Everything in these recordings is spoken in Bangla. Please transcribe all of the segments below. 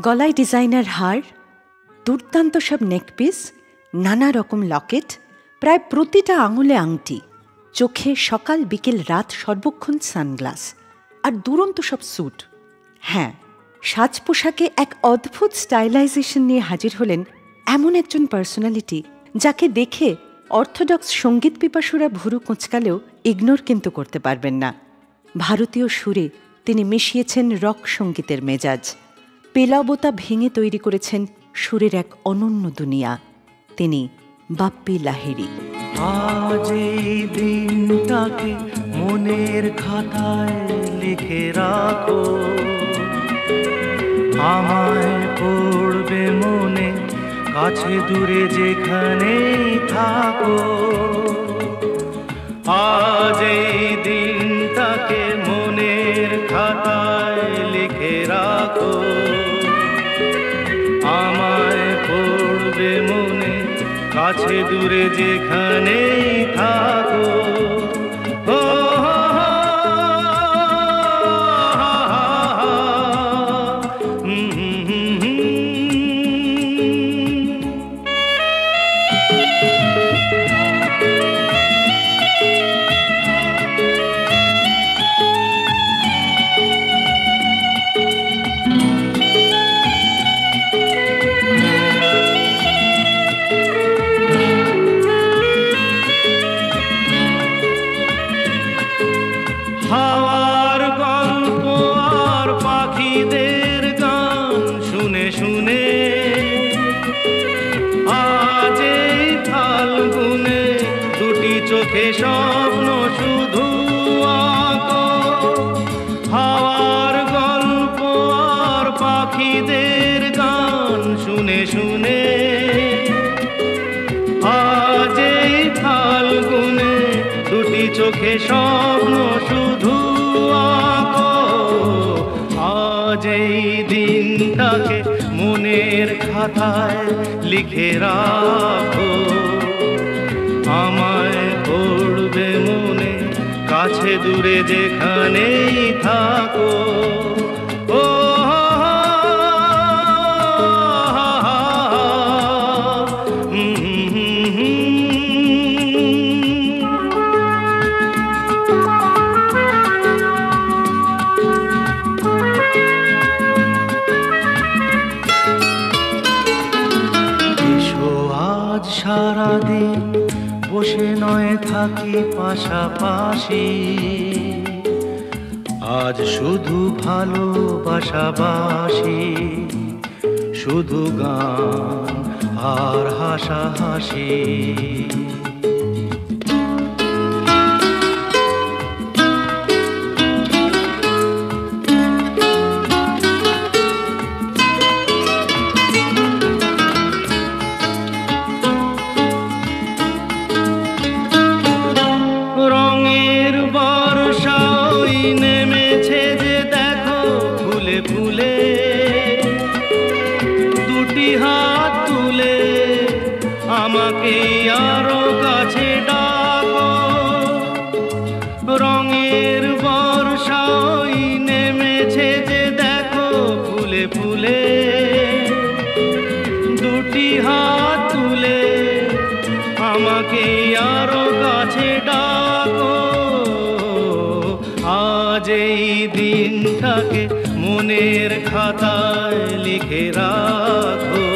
গলায় ডিজাইনার হার, দুর্দান্ত সব নেকপিস, নানা রকম লকেট, প্রায় প্রতিটা আঙুলে আংটি, চোখে সকাল বিকেল রাত সর্বক্ষণ সানগ্লাস, আর দুরন্ত সব স্যুট। হ্যাঁ, সাজ পোশাকে এক অদ্ভুত স্টাইলাইজেশন নিয়ে হাজির হলেন এমন একজন পার্সোনালিটি যাকে দেখে অর্থোডক্স সঙ্গীত পিপাসুরা ভুরু কোঁচকালেও ইগনোর কিন্তু করতে পারবেন না। ভারতীয় সুরে তিনি মিশিয়েছেন রক সঙ্গীতের মেজাজ, পেলাবতা ভেঙে তৈরি করেছেন সুরের এক অনন্য দুনিয়া। তিনি বাপ্পি লাহিড়ী। আজ এই দিনটাকে মনের খাতায় লিখে রাখো, আমায় পড়বে মনে, কাছে দূরে যেখানেই থাকো। আজ এই দিনটাকে মনের খাতায় লিখে রাখো, আমায় পড়বে মনে, কাছে দূরে যেখানেই থাকো। হাওয়ার গল্প আর পাখিদের গান শুনে শুনে আজ এই ফাল্গুনে দুটি চোখে স্বপ্ন শুধু আঁকো। হাওয়ার গল্প আর পাখিদের গান শুনে শুনে আজ এই ফাল্গুনে দুটি চোখে স্বপ্ন শুধু আঁকো। আজ এই দিনটাকে মনের খাতায় লিখে রাখো, আমায় পড়বে মনে, কাছে দূরে যেখানেই থাকো। ও সারাদিন বসে নয় থাকি পাশাপাশি, আজ শুধু ভালোবাসাবাসি, শুধু গান আর হাসাহাসি। রঙের বর্ষা ওই নেমেছে যে দেখো ফুলে ফুলে, দুটি হাত তুলে আমাকে আরো কাছে ডাকো। রঙের বর্ষা ওই নেমেছে যে দেখো ফুলে ফুলে, দুটি হাত তুলে আমাকে আরো কাছে ডাকো। আজ এই দিনটাকে মনের খাতায় লিখে রাখো,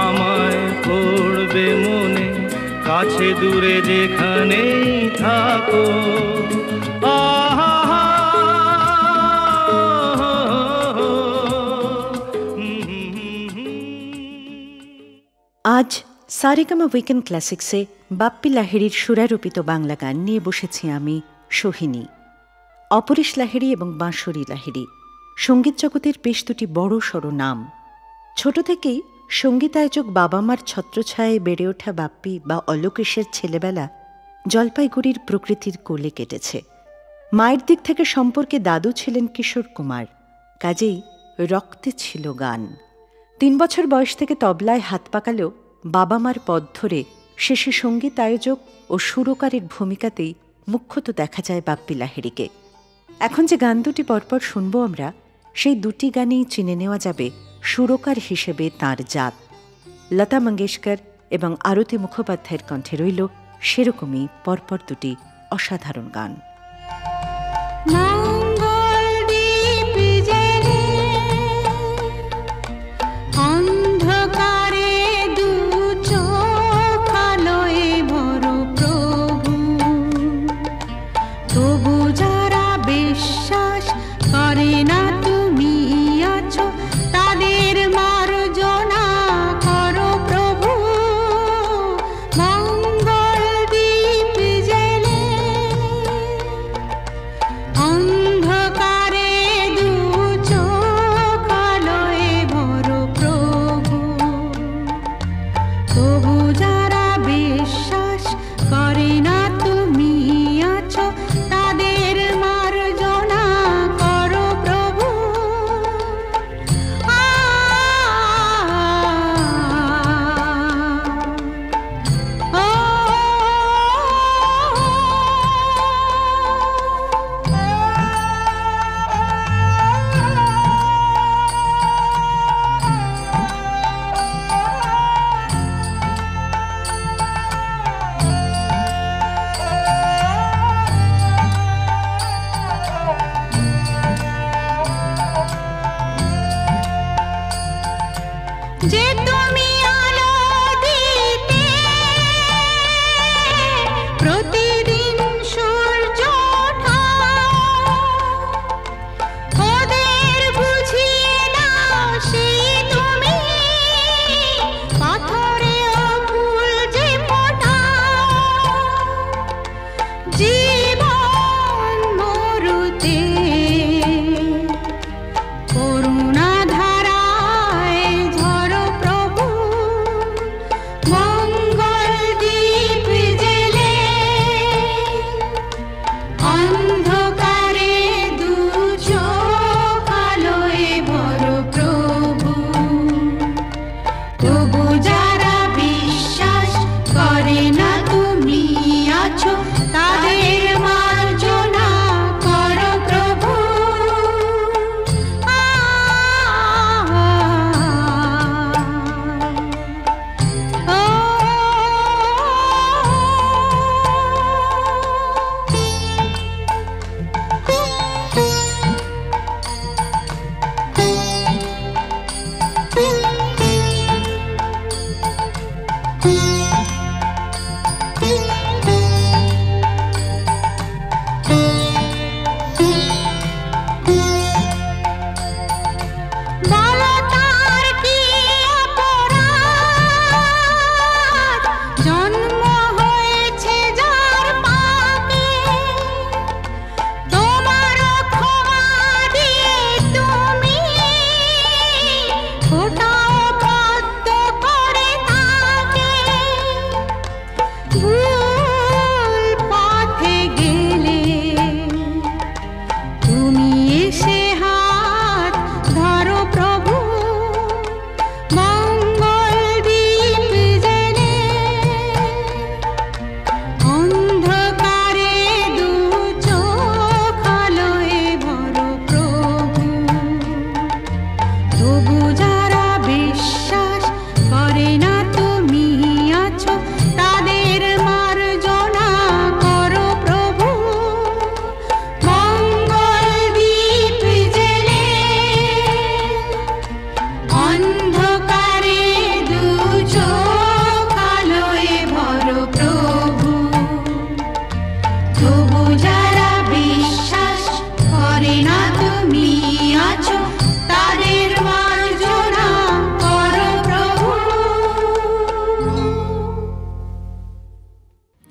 আমায় পড়বে মনে, কাছে দূরে যেখানেই থাকো। আজ সারেগামা উইকেন্ড ক্লাসিক্সে বাপ্পি লাহিড়ীর সুরারোপিত বাংলা গান নিয়ে বসেছি আমি, সোহিনী। অপরেশ লাহিড়ী এবং বাঁশরী লাহিড়ী সঙ্গীত জগতের বেশ দুটি বড় সড় নাম। ছোট থেকেই সঙ্গীতায়োজক বাবা মার ছত্রছায়ায় বেড়ে ওঠা বাপ্পি বা অলোকেশের ছেলেবেলা জলপাইগুড়ির প্রকৃতির কোলে কেটেছে। মায়ের দিক থেকে সম্পর্কে দাদু ছিলেন কিশোর কুমার, কাজেই রক্তে ছিল গান। 3 বছর বয়স থেকে তবলায় হাত পাকালেও বাবা মার পথ ধরে শেষে সঙ্গীত আয়োজক ও সুরকারের ভূমিকাতেই মুখ্যত দেখা যায় বাপ্পি লাহিড়ীকে। এখন যে গান দুটি পরপর শুনব আমরা, সেই দুটি গানেই চিনে নেওয়া যাবে সুরকার হিসেবে তাঁর জাত। লতা মঙ্গেশকর এবং আরতি মুখোপাধ্যায়ের কণ্ঠে রইল সেরকমই পরপর দুটি অসাধারণ গান।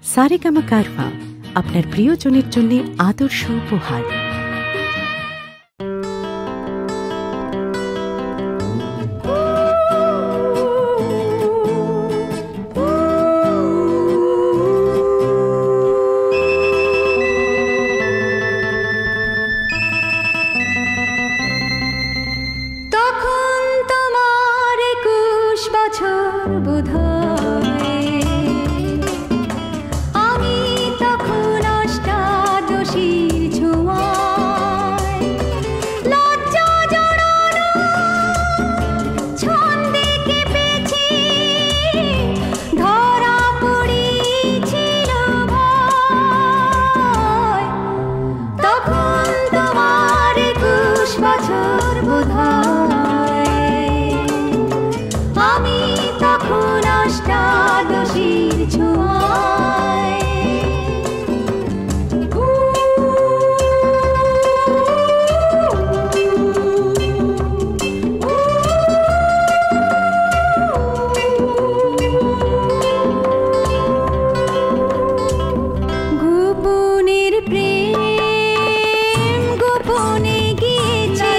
সারেগামা কারভা আপনার প্রিয়জনের জন্য আদর্শ উপহার। তখন তোমার 21 বছর বোধহয়, আমি তখন অষ্টাদশীর ছোঁয়া। বোধহয় আমি তখন অষ্টাদশীর ছোঁয়ায় গোপনের প্রেম গোপনে গিয়েছে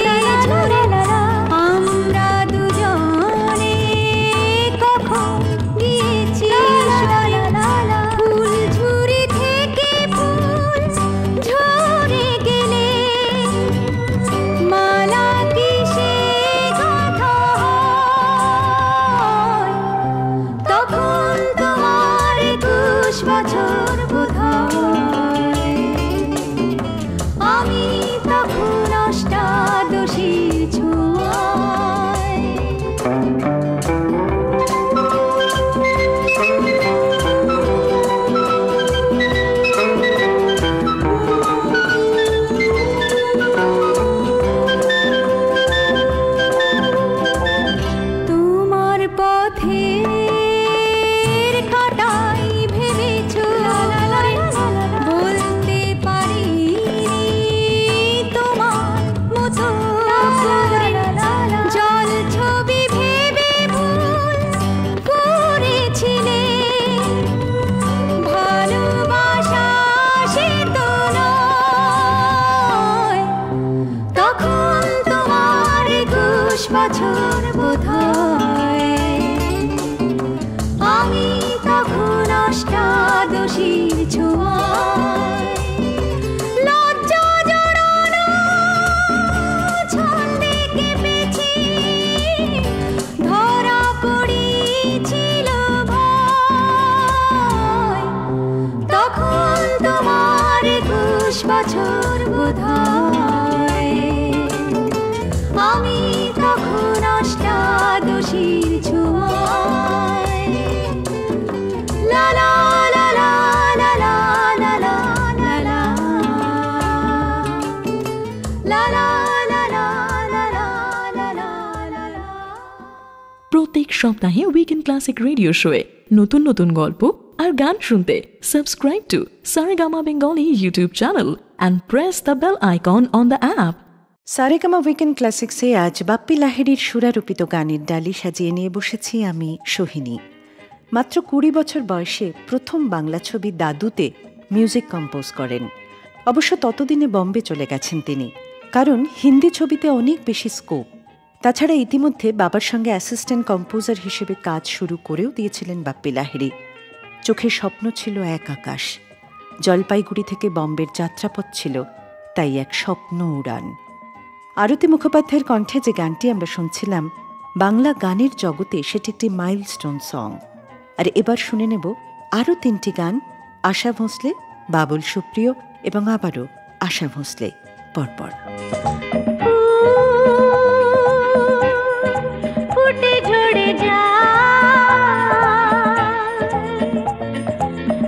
আমরা দুজনে কখন গিয়েছি ফুল ঝুরি থেকে ফুল ঝরে গেলে মালা কিসে গাঁথা হয় তখন তোমার 21 বছর বোধহয় আমি তখন অষ্টাদশীর ছোঁয়ায় তোমার পথের কাঁটাই ভেবেছো বলতে পারি তোমার মতো জল ছবি ভেবে ভুল করেছিলে ভালোবাসা সে তো নয় তখন তোমার 21 বছর বোধহয় আমি তখন অষ্টাদশীর ছোঁয়ায় লজ্জা জড়ানো ছন্দে কেঁপেছি ধরা পড়েছিল ভয় তখন তোমার 21 বছর বোধহয় আমি তখন অষ্টাদশীর ছোঁয়ায় লা লা লা লা লা লা লা লা লা লা লা লা লা লা লা লা লা লা। প্রত্যেক সপ্তাহে উইকেন্ড ক্লাসিক রেডিও শোয়ে নতুন নতুন গল্প আর গান শুনতে subscribe to Saregama Bengali YouTube channel and press the bell icon on the app. Saregama weekend ক্লাসিক্সে আজ বাপ্পি লাহিড়ীর সুরারোপিত গানের ডালি সাজিয়ে নিয়ে বসেছি আমি সোহিনী। মাত্র 20 বছর বয়সে প্রথম বাংলা ছবি দাদুতে মিউজিক কম্পোজ করেন। অবশ্য ততদিনে বম্বে চলে গেছেন তিনি, কারণ হিন্দি ছবিতে অনেক বেশি স্কোপ। তাছাড়া ইতিমধ্যে বাবার সঙ্গে অ্যাসিস্ট্যান্ট কম্পোজার হিসেবে কাজ শুরু করেও দিয়েছিলেন বাপ্পি লাহিড়ী। চোখের স্বপ্ন ছিল এক আকাশ, জলপাইগুড়ি থেকে বম্বের যাত্রাপথ ছিল তাই এক স্বপ্ন উড়ান। আরতি মুখোপাধ্যায়ের কণ্ঠে যে গানটি আমরা শুনছিলাম, বাংলা গানের জগতে সেটি একটি মাইলস্টোন সং। আর এবার শুনে নেব আরও 3টি গান, আশা ভোঁসলে, বাবুল সুপ্রিয় এবং আবারও আশা ভোঁসলে পরপর। ফুটে ঝরে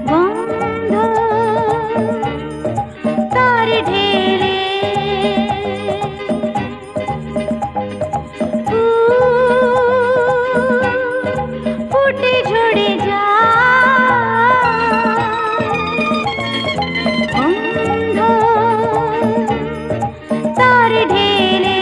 বন্ধ তার ঢেলে ফুটে ঝরে বন্ধ তার ঢেলে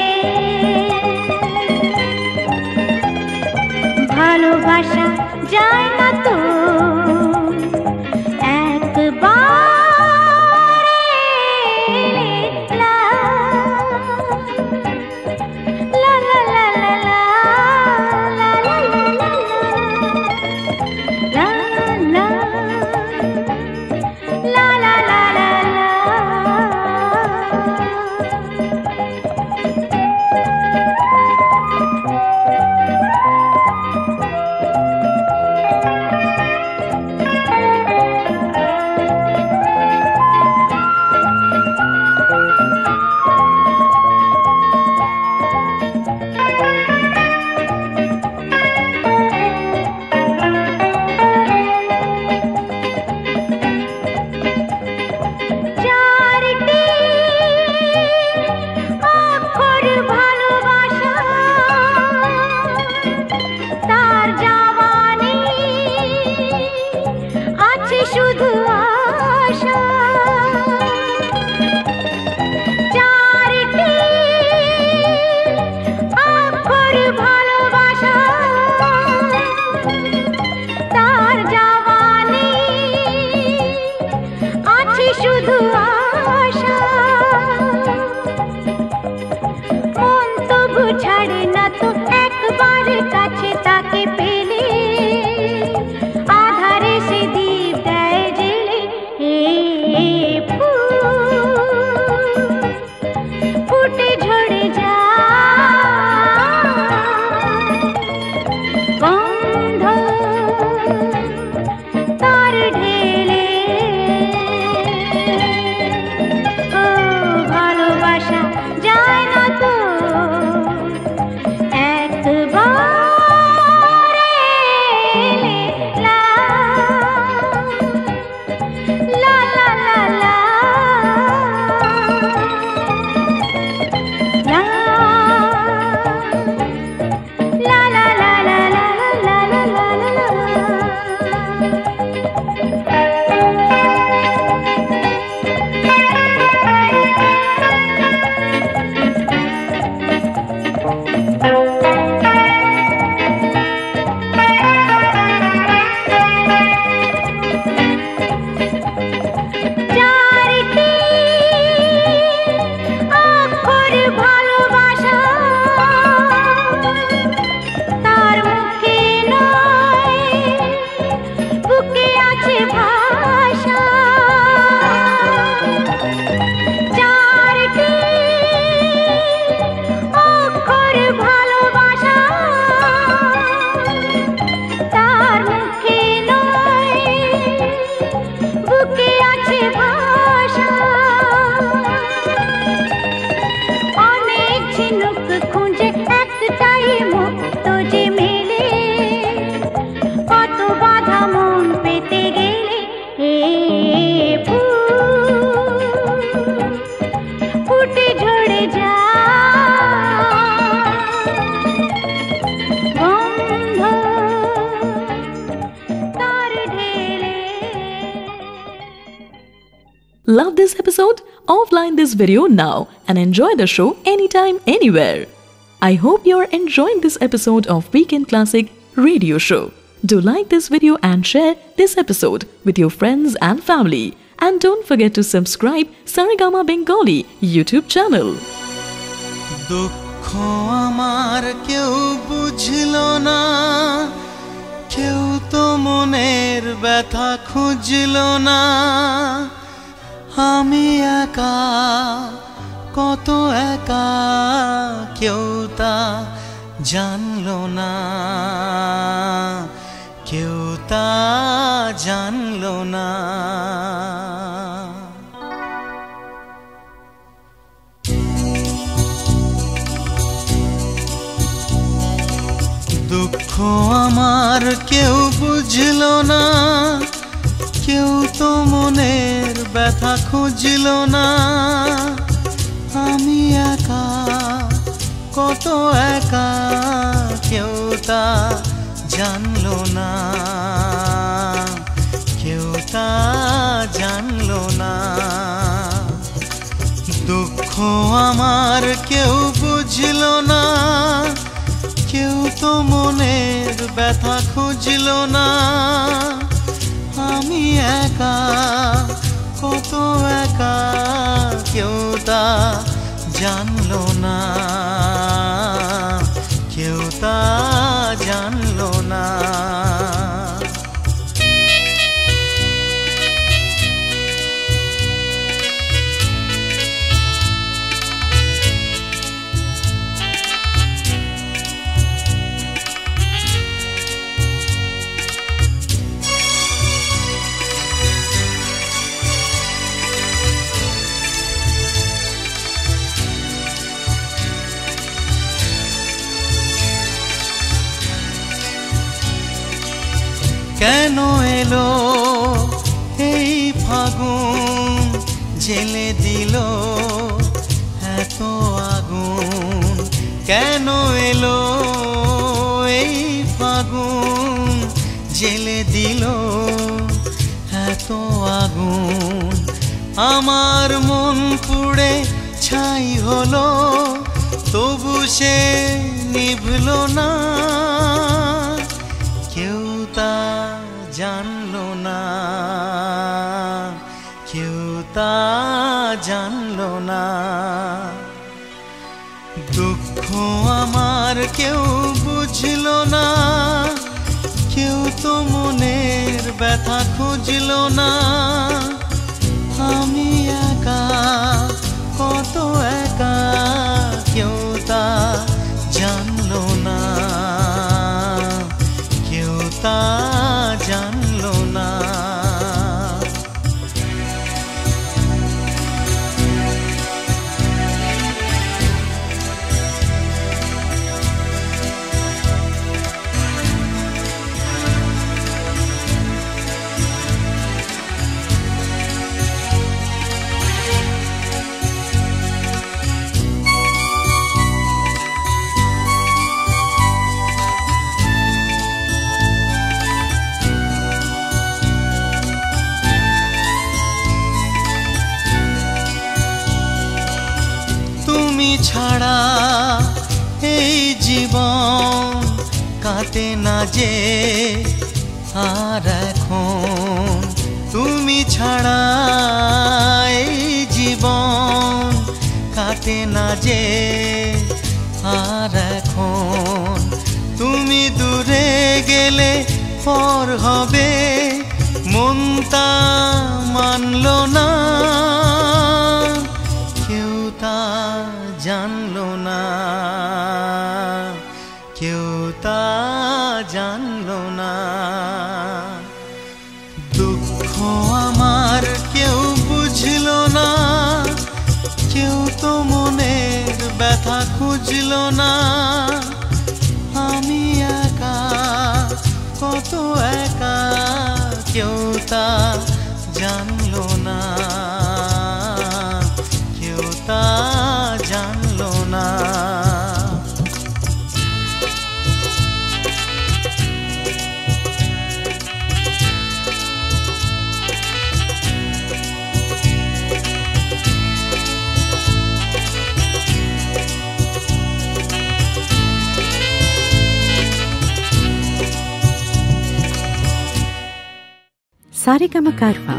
Love this episode? Offline this video now and enjoy the show anytime, anywhere. I hope you're enjoying this episode of Weekend Classic Radio Show. Do like this video and share this episode with your friends and family. And don't forget to subscribe Saregama Bengali YouTube channel. দুঃখ আমার কেউ বুঝলো না, কেউ তো মনের ব্যথা খুঁজলো না। আমি একা, কত একা, কেউ তা জানলো না, কেউ তা জানলো না। দুঃখ আমার কেউ বুঝলো না, কেউ তো মনের ব্যথা খুঁজলো না। আমি একা, কত একা, কেউ তা জানলো না, কেউ তা জানলো না। দুঃখ আমার কেউ বুঝলো না, কেউ তো মনের ব্যথা খুঁজলো না। আমি একা, কত একা, কেউ তা জানলো না, কেউ তা জানলো না। কেন এলো এই ফাগুন, জেলে দিল এত আগুন। কেন এলো এই ফাগুন, জেলে দিল এত আগুন। আমার মন পুড়ে ছাই হলো, তবু সে নিভলো না, কেউ তা জানলো না, কেউ তা জানলো না। দুঃখ আমার কেউ বুঝলো না, কেউ তো মনের ব্যথা খুঁজলো না। আমি একা, কত একা, কেউ তা জানলো না, কেউ তা জানলো না। তুমি ছাড়া এই জীবন কাটে না যে আর এখন। তুমি ছাড়া এই জীবন কাটে না যে আর এখন। তুমি দূরে গেলে পর হবে, মন তা মানলো না, কেউ তা জানলো না, কেউ তা জানলো না। দুঃখ আমার কেউ বুঝলো না, কেউ তো মনের ব্যথা খুঁজলো না। আমি একা, কত একা, কেউ তা জানলো না, কেউ তা জান সারেগামা কারভা,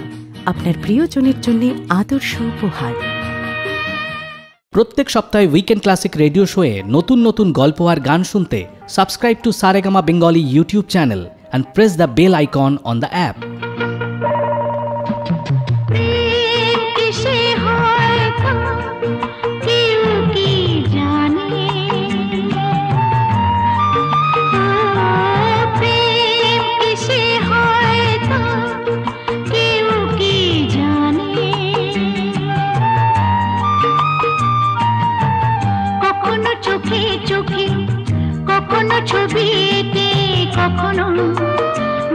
আপনার প্রিয়জনের জন্য আদর্শ উপহার। প্রত্যেক সপ্তাহে উইকেন্ড ক্লাসিক রেডিও শোয়ে নতুন নতুন গল্প আর গান শুনতে subscribe to Saregama Bengali YouTube channel and press the bell icon on the app. কখনো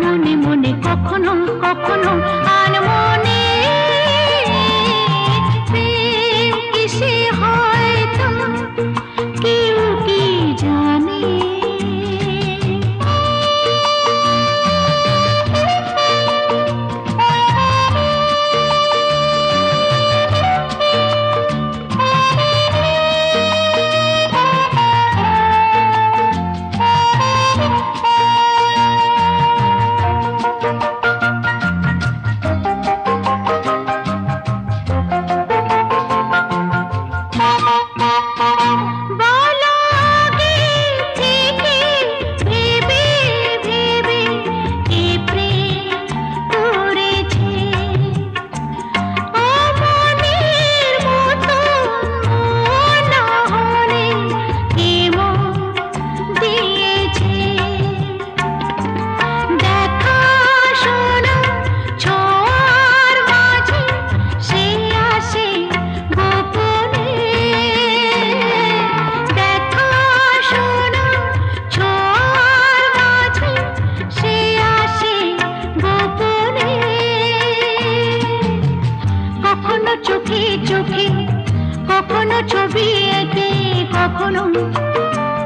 মনে মনে কখনো কখনো আনমনে প্রেম কিসে হয় তা কেউ কি জানে।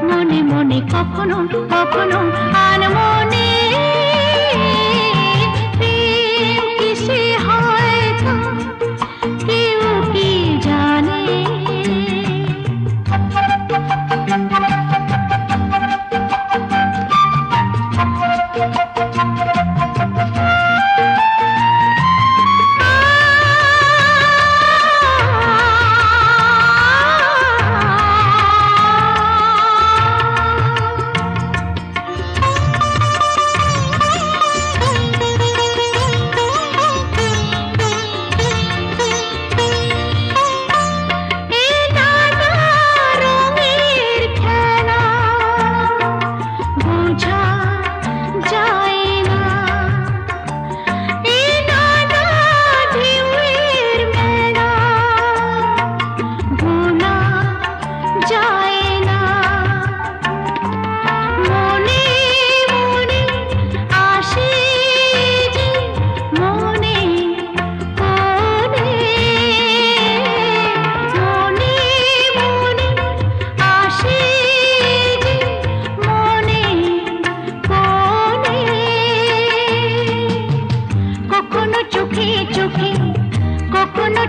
মনে মনে কখনো কখনো আনমনে প্রেম কিসে হয় তা কেউ কি জানে।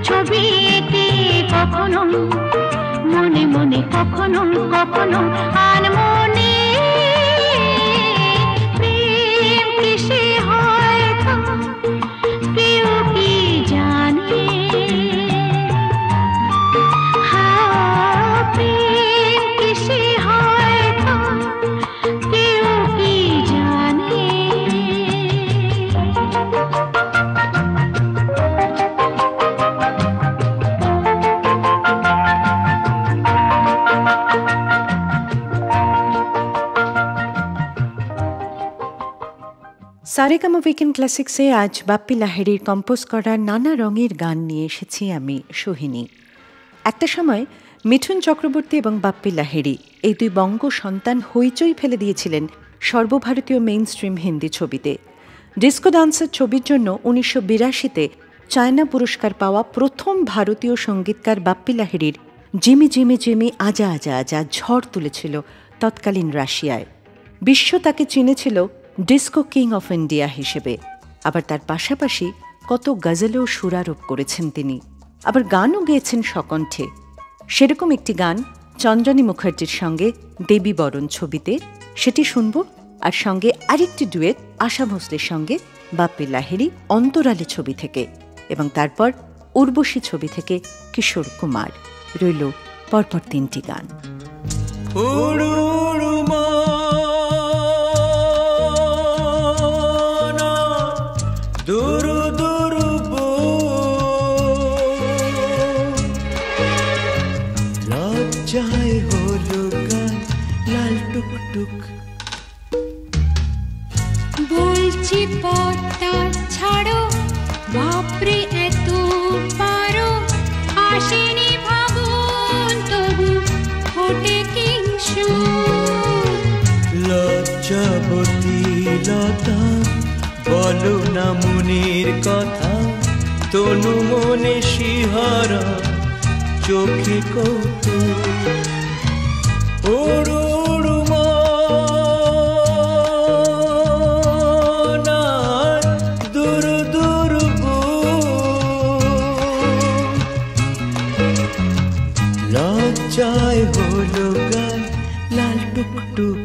ছবি এঁকে কখনো মনে মনে কখনো কখনো আনমনে প্রেম কিসে হয় তা কেউ কি জানে। প্রেম কিসে হয় তা কেউ কি জানে। সারেগামা উইকেন্ড ক্লাসিক্সে আজ বাপ্পি লাহিড়ীর কম্পোজ করা নানা রঙের গান নিয়ে এসেছি আমি সোহিনী। একটা সময় মিঠুন চক্রবর্তী এবং বাপ্পি লাহিড়ী এই দুই বঙ্গ সন্তান হইচই ফেলে দিয়েছিলেন সর্বভারতীয় মেইন স্ট্রিম হিন্দি ছবিতে। ডিস্কো ডান্সার ছবির জন্য 1982-তে চায়না পুরস্কার পাওয়া প্রথম ভারতীয় সঙ্গীতকার বাপ্পি লাহিড়ীর জিমি জিমি জিমি আজা আজা আজা ঝড় তুলেছিল তৎকালীন রাশিয়ায়। বিশ্ব তাকে চিনেছিল ডিস্কো কিং অফ ইন্ডিয়া হিসেবে। আবার তার পাশাপাশি কত গজলেও সুরারোপ করেছেন তিনি, আবার গানও গেয়েছেন সকণ্ঠে। সেরকম একটি গান চন্দ্রানী মুখার্জির সঙ্গে দেবী বরণ ছবিতে, সেটি শুনব। আর সঙ্গে আরেকটি ডুয়েট আশা ভোসলের সঙ্গে বাপ্পি লাহিড়ী অন্তরালে ছবি থেকে, এবং তারপর উর্বশী ছবি থেকে কিশোর কুমার। রইল পরপর 3টি গান। লজ্জায় হলো গান লাল টুকটুক, বলছি পথটা ছাড়ো, বাপরে এত পারো, আসেনি ভাবুন তবু ফোটে কিংসুর। লজ্জাবতী লতা বলো না মনের কথা, তনু মনে শিহরা চোখে কৌতুক। ওড়ো ওড়ো মন আর দূর দূর লজ্জায় হলো গান লাল টুকটুক।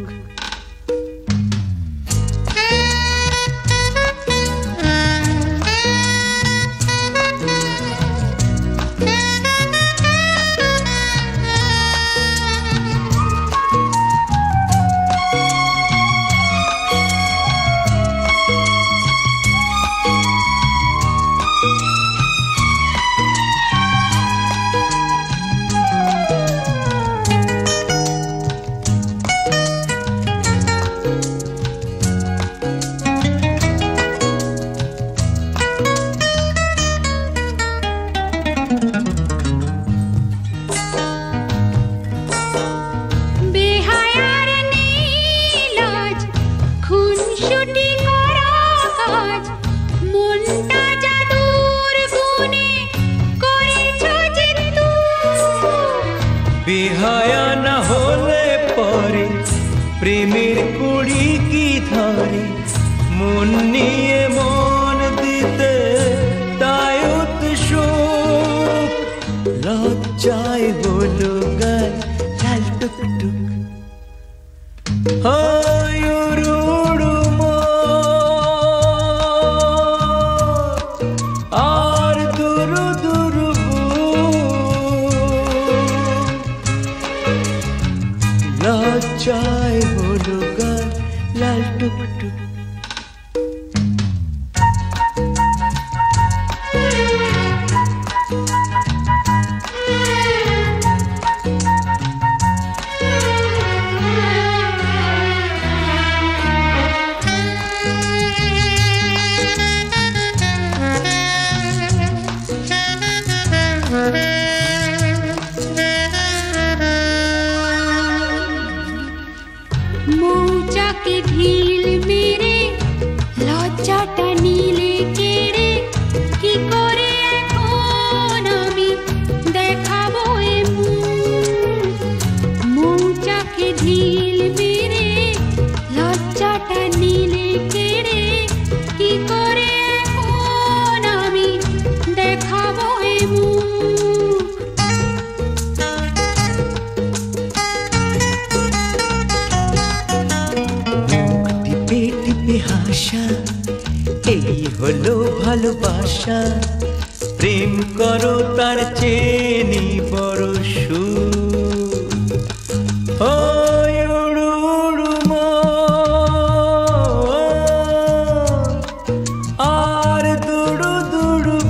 বেহায়া না হলে পরে প্রেমের কুড়ি কি ধরে, মন নিয়ে মন দিতে তাই উৎসুক। লজ্জায় হলো গান লাল টুকটুক। আর দূর দূর লজ্জায় হলো গান লাল টুকটুক। মৌচাকে ঢিল মেরে লজ্জাটা নিলে কেড়ে, কি করে এখন আমি দেখাবো এ মুখ। মৌচাকে ঢিল মেরে লজ্জাটা নিলে কেড়ে, কি করে এখন আমি দেখাবো এ মুখ। হাসা এই হলো ভালোবাসা, প্রেম করো তার চেনি বড় সুর। উড়ু উড়ু মন আর দুড়ু দুড়ু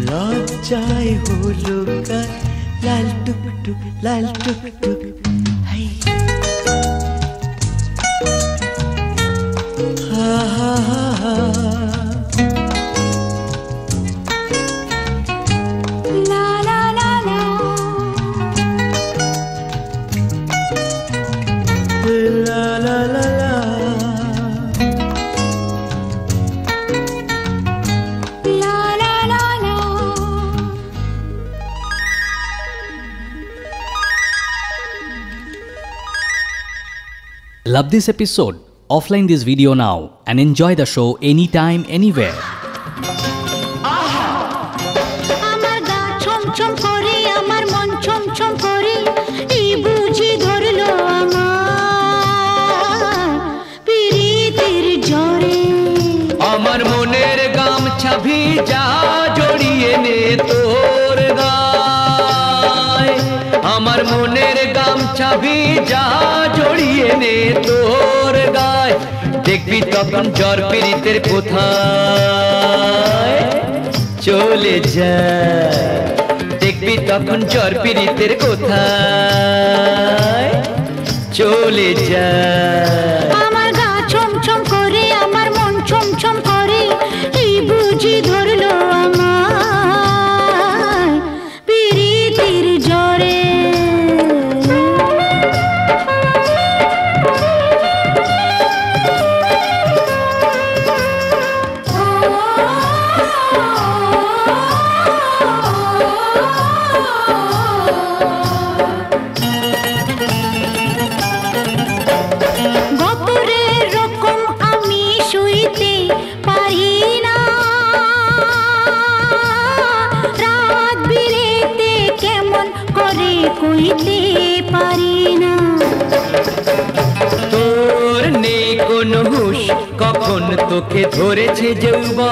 লজ্জায় হলো গান লাল টুকটুক লাল টুকটুক। La la la la, la la la la, la la la la. Love this episode? Offline this video now and enjoy the show anytime, anywhere. আমার গা ছমছম করে, আমার মন ছমছম করে, এই বুঝি ধরলো আমার। তোর গায়, আমার মনের গামছা ভিজা জড়িয়ে নে তোর গায়। দেখবি তখন জ্বর পীড়িতের কোথায় চলে যায়, দেখবি তখন জ্বর পীড়িতের কোথায় চলে যায়। আমার গা ছমছম করে, আমার মন ছমছম করে, এই বুঝি ধরলো আমার পিরিতির জ্বরে। গপরের রকম আমি শুইতে পারি না, রাত বিরেতে কেমন করে কইতে পারি না। তোর নেই কোনো হুঁশ, কখন তোকে ধরেছে যৌবন,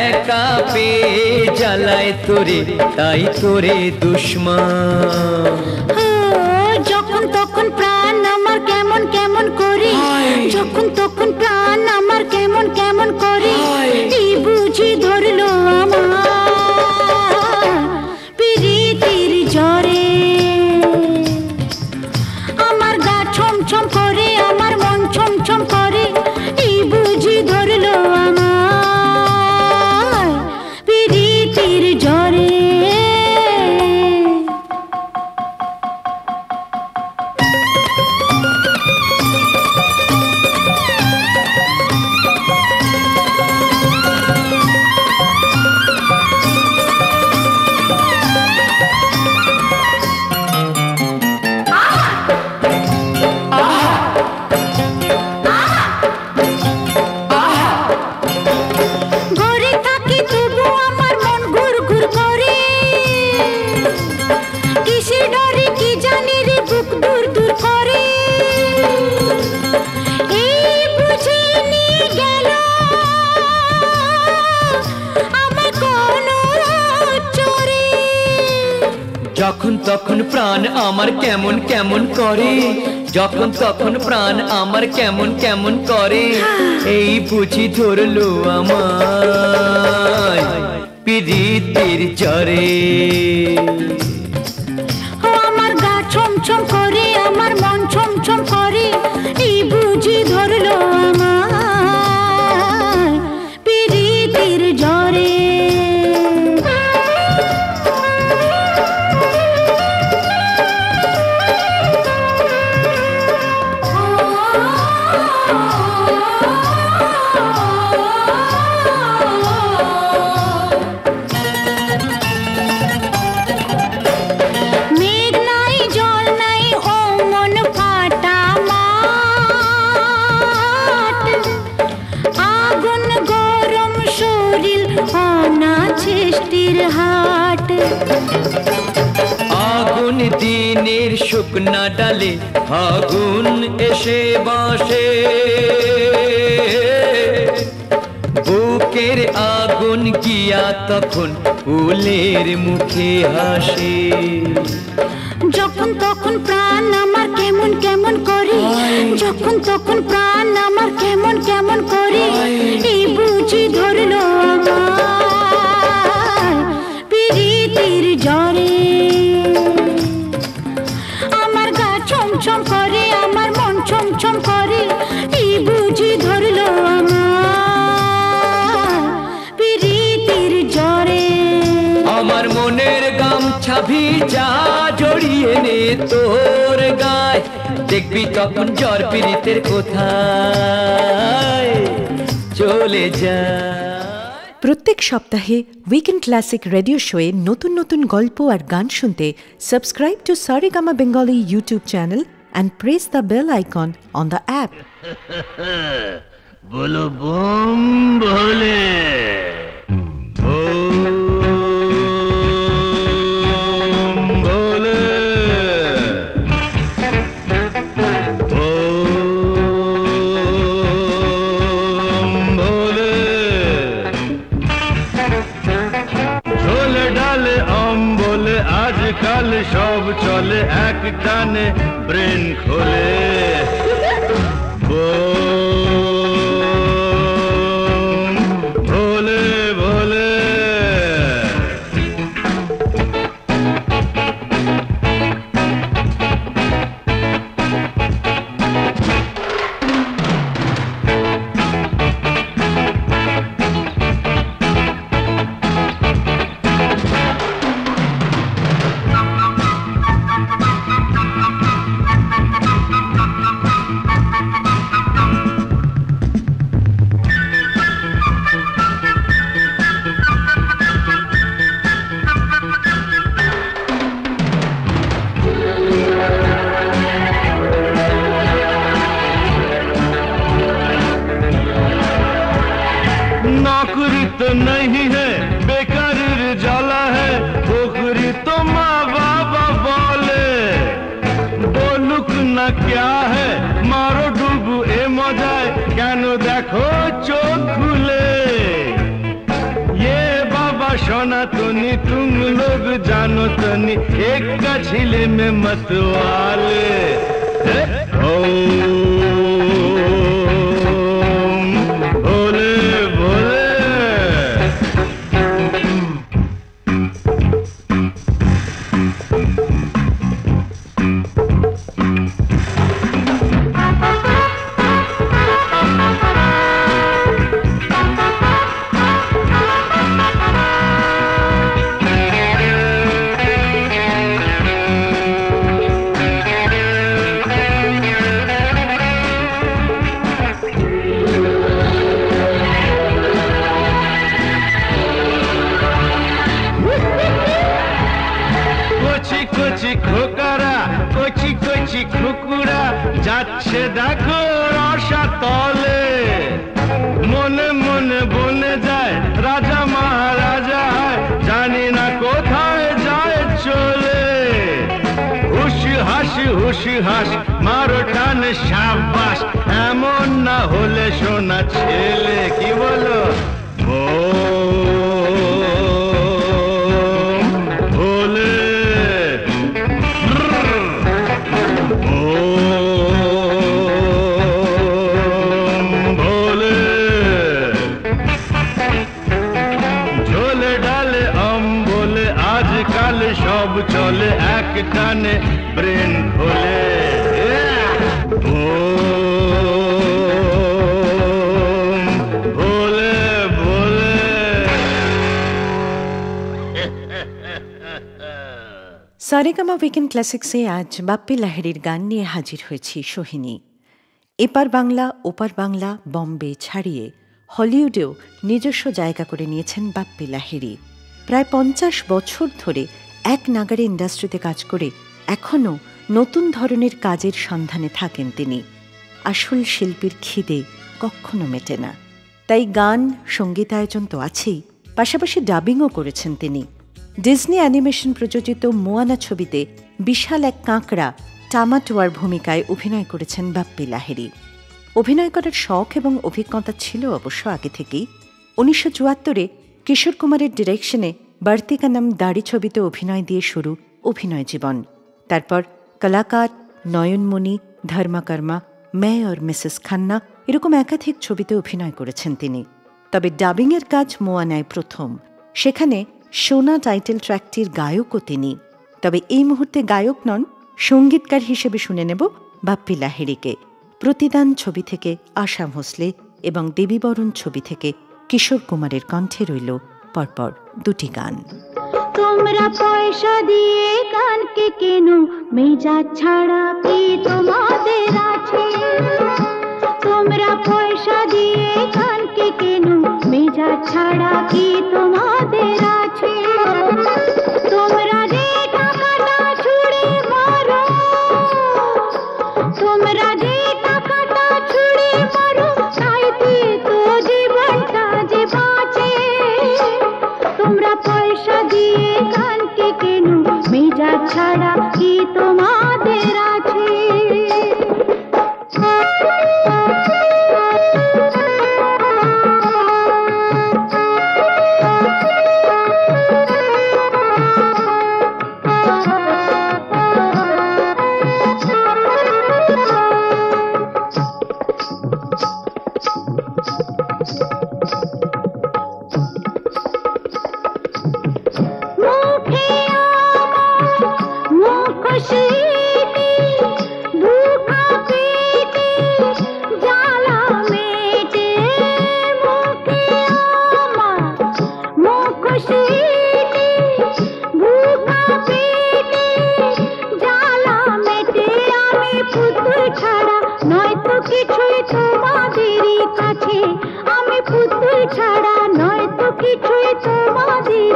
একা পেয়ে জ্বালায় তোরে, তাই তোরে দুশ্মন। ও, যখন তখন প্রাণ আমার কেমন কেমন করে, যখন তখন প্রাণ আমার কেমন কেমন করে, এই বুঝি ধরলো আমার পিরিতির জ্বরে। আমার গা ছমছম করে, আমার মন ছমছম করে, এই বুঝি ধরলো আমার পিরিতির জ্বরে। ঘরে থাকি তবু আমার মন ঘুর ঘুর করে, কিসের ডরে কি জানি রে বুক দূর দূর করে, এই বুঝে নিয়ে গেল আমার কোন চোরে। যখন তখন প্রাণ আমার কেমন কেমন করে, যখন তখন প্রাণ আমার কেমন কেমন করে, এই বুঝি ধরলো আমায় পিরিতির জ্বরে। ও, আমার গা ছমছম করে, আমার মন ছমছম করে, এই বুঝি ধরলো আমার পিরিতির জ্বরে। মেঘ নাই জল নাই ও মন ফাটা মাঠ, আগুন গরম শরীর অনা সৃষ্টির হাট। আগুন দিনের শুকনা ডালে আগুন এসে বসে, বুকের আগুন গিয়া তখন ফুলের মুখে হাসে। যখন তখন প্রাণ আমার কেমন কেমন করে, যখন তখন প্রাণ আমার কেমন কেমন করে, এই বুঝি ধরলো আমার পিরিতির জ্বরে। আমার গা ছমছম করে, আমার মন ছমছম করে, এই বুঝি ধরলো আমার পিরিতির জ্বরে। আমার মনের গামছা ভিজা জড়িয়ে নে তোর গায়, দেখবি তখন জ্বর পীড়িতের কোথায় চলে যায়। প্রত্যেক সপ্তাহে উইকেন্ড ক্লাসিক রেডিও শোয়ে নতুন নতুন গল্প আর গান শুনতে subscribe to Saregama Bengali YouTube channel and press the bell icon on the app. बोलो बम भोले। টানে ব্রেন খোলে ভোলে ভোলে नौकरी तो नहीं है बेकारी जाला है नौकरी तो माँ बाबा बोले बोलुक ना क्या है मारो डुबू ए मजाए क्यों देखो चोख खुले ये बाबा सोना तोनी तुम लोग जानो तनी एक का झीले में मत वाले যাচ্ছে দেখো রসা তলে মনে মনে বনে যায় রাজা মহারাজা জানি না কোথায় যায় চলে হুশি হাস মারো টান সাবাস এমন না হলে সোনা ছেলে কি বলো সব চলে এক টানে ব্রেন খোলে ভোলে ভোলে সারেগামা উইকেন্ড ক্লাসিক্সে আজ বাপ্পি লাহিড়ীর গান নিয়ে হাজির হয়েছি সোহিনী। এপার বাংলা ওপার বাংলা বম্বে ছাড়িয়ে হলিউডেও নিজস্ব জায়গা করে নিয়েছেন বাপ্পি লাহিড়ী। প্রায় 50 বছর ধরে এক নাগারে ইন্ডাস্ট্রিতে কাজ করে এখনও নতুন ধরনের কাজের সন্ধানে থাকেন তিনি। আসল শিল্পীর খিদে কখনো মেটে না, তাই গান সঙ্গীতায়োজন তো আছেই, পাশাপাশি ডাবিংও করেছেন তিনি। ডিজনি অ্যানিমেশন প্রযোজিত মোয়ানা ছবিতে বিশাল এক কাঁকড়া টামাটোয়ার ভূমিকায় অভিনয় করেছেন বাপ্পি লাহিড়ী। অভিনয় করার শখ এবং অভিজ্ঞতা ছিল অবশ্য আগে থেকেই। 1974-এ কিশোর কুমারের ডিরেকশনে বাড়তি কা নাম দাড়ি ছবিতে অভিনয় দিয়ে শুরু অভিনয় জীবন। তারপর কলাকার, নয়নমণি, ধর্মকর্মা, মেয়ে और মিসেস খান্না এরকম একাধিক ছবিতে অভিনয় করেছেন তিনি। তবে ডাবিংয়ের কাজ মোয়ানায় প্রথম। সেখানে সোনা টাইটেল ট্র্যাকটির গায়কও তিনি। তবে এই মুহূর্তে গায়ক নন, সঙ্গীতকার হিসেবে শুনে নেব বাপ্পি লাহিড়ীকে। প্রতিদান ছবি থেকে আশা ভোসলে এবং দেবীবরণ ছবি থেকে কিশোর কুমারের কণ্ঠে রইল পরপর দুটি গান। তোমরা পয়সা দিয়ে গানকে কেন, মেজাজ ছাড়া কি তোমাদের আছে? তোমরা পয়সা দিয়ে গানকে কেন, মেজাজ ছাড়া কি তোমাদের আছে? তোমরা যে টাকাটা ছুড়ে মারো, তোমরা যে টাকাটা ছুড়ে মারো, তাইতে তো জীবনটা যে বাঁচে। তোমরা পয়সা দিয়ে গানকে কেন, মেজাজ ছাড়া কি তোমাদের আছে?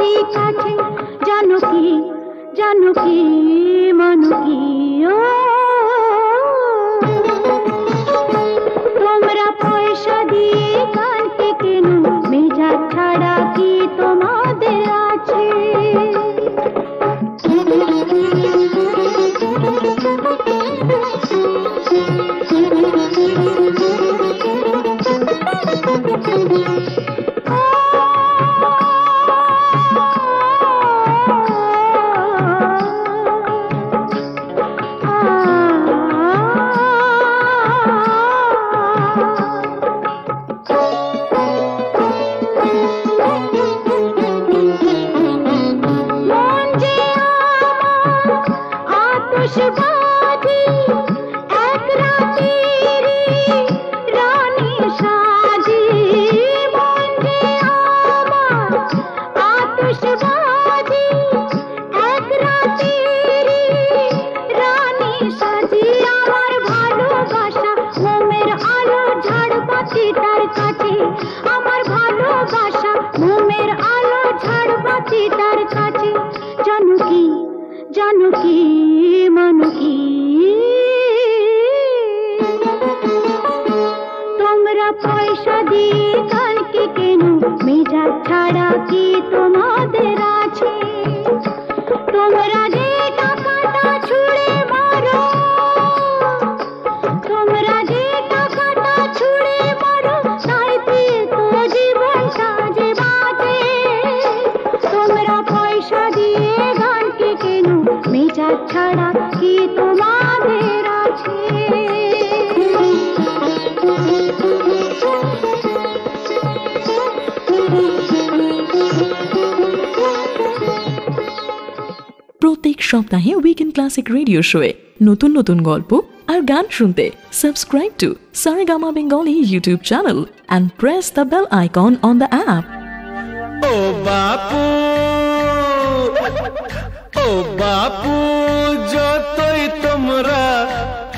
এই কাছে জানো কি মানো কি ও তোমরা পয়সা দিয়ে গানকে কেন মেজাজ ছাড়া কি তোমাদের আছে জানো কি মানো কি তোমরা পয়সা দিয়ে কালকে কেন মেজাজ ছাড়া কি তোমাদের আছে তোমরা যে টাকাটা ছুঁড়ে মারো তোমরা যে টাকাটা ছুঁড়ে মারো তাইতে তো জীবনটা যে বাঁচে তোমরা পয়সা দিয়ে গানকে কেন মেজাজ ছাড়া কি তোমাদের আছে প্রত্যেক সপ্তাহে উইকেন্ড ক্লাসিক রেডিও শোয়ে নতুন নতুন গল্প আর গান শুনতে subscribe to Saregama Bengali YouTube channel and press the bell icon on the app. ও বাপু যতই তোমরা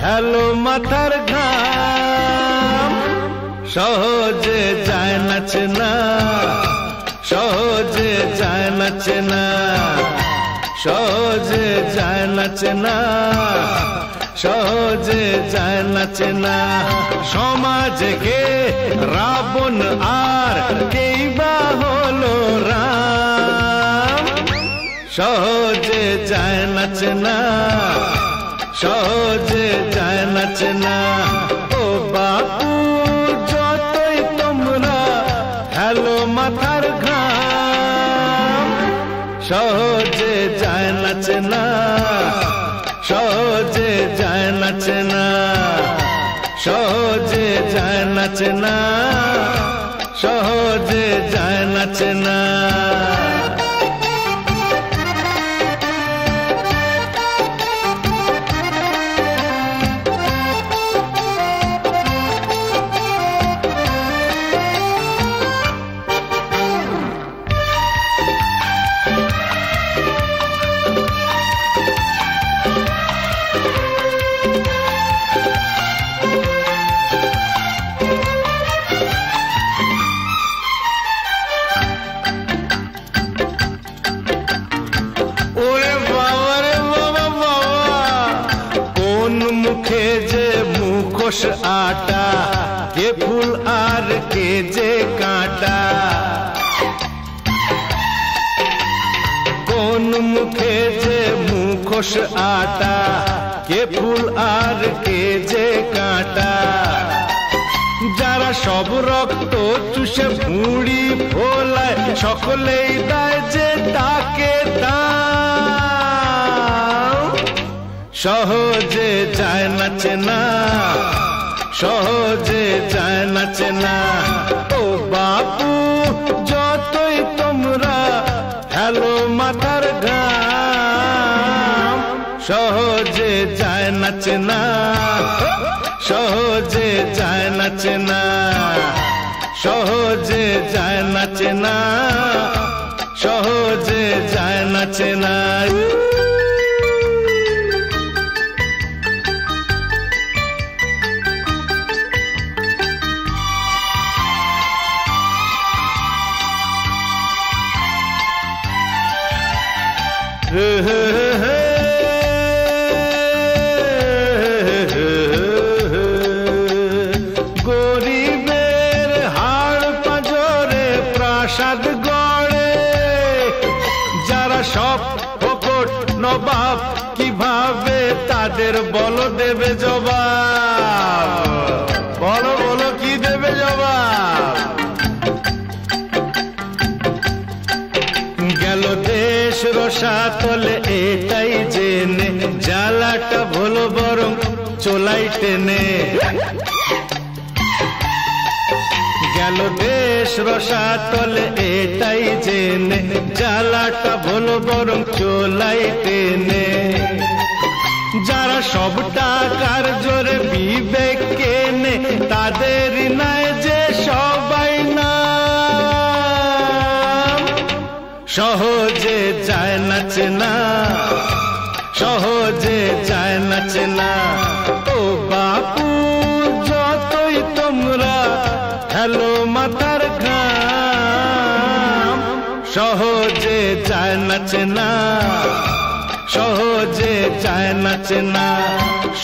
হ্যালো মাথার ঘাম সহজে যায় নাচে না সহজে যায় নাচে না সহজে যায় নাচে না সহজে যায় নাচে না সমাজে কে রাবণ আর কেই বা হলো রাম সহজে যায় নাচে না সহজে যায় নাচে না ও বাপু যতই তোমরা হ্যালো মাথার ঘাম সহজে যায় নাচে না সহজে যায় নাচে না সহজে যায় নাচে না সহজে যায় নাচে না आटा के फूल आर के जे कांटा कौन मुखे जे मुखोश आटा के फूल आर के जे कांटा যারা সব রক্ত চুষে ভুঁড়ি ফোলায় সকলেই দেয় যে তাকে দাও সহজে যায় নাচে না সহজে যায় নাচে না ও বাপু যতই তোমরা হ্যালো মাথার ঘাম সহজে যায় নাচে না সহজে যায় নাচে না সহজে যায় নাচে না সহজে যায় নাচে না গরিবের হাড় পাঁজরে প্রাসাদ গড়ে, যারা সব ফকট নবাব কিভাবে তাদের বলো দেবে জবাব? বলো বলো কি দেবে জবাব? গেল দেশ রসাতলে এটাই জেনে, জ্বালাটা ভুলো বরং চোলাই টেনে। গেল দেশ রসাতলে এটাই জেনে, জ্বালাটা ভুলো বরং চোলাই টেনে। যারা সব টাকার জোরে বিবেক কেনে, তাদের নাই যে সবাই না সহজে যায় না চেনা, সহজে যায় না চেনা। ও বাপু যতই তোমরা হ্যালো মাথার ঘাম, সহজে যায় না চেনা, সহজে যায় না চেনা।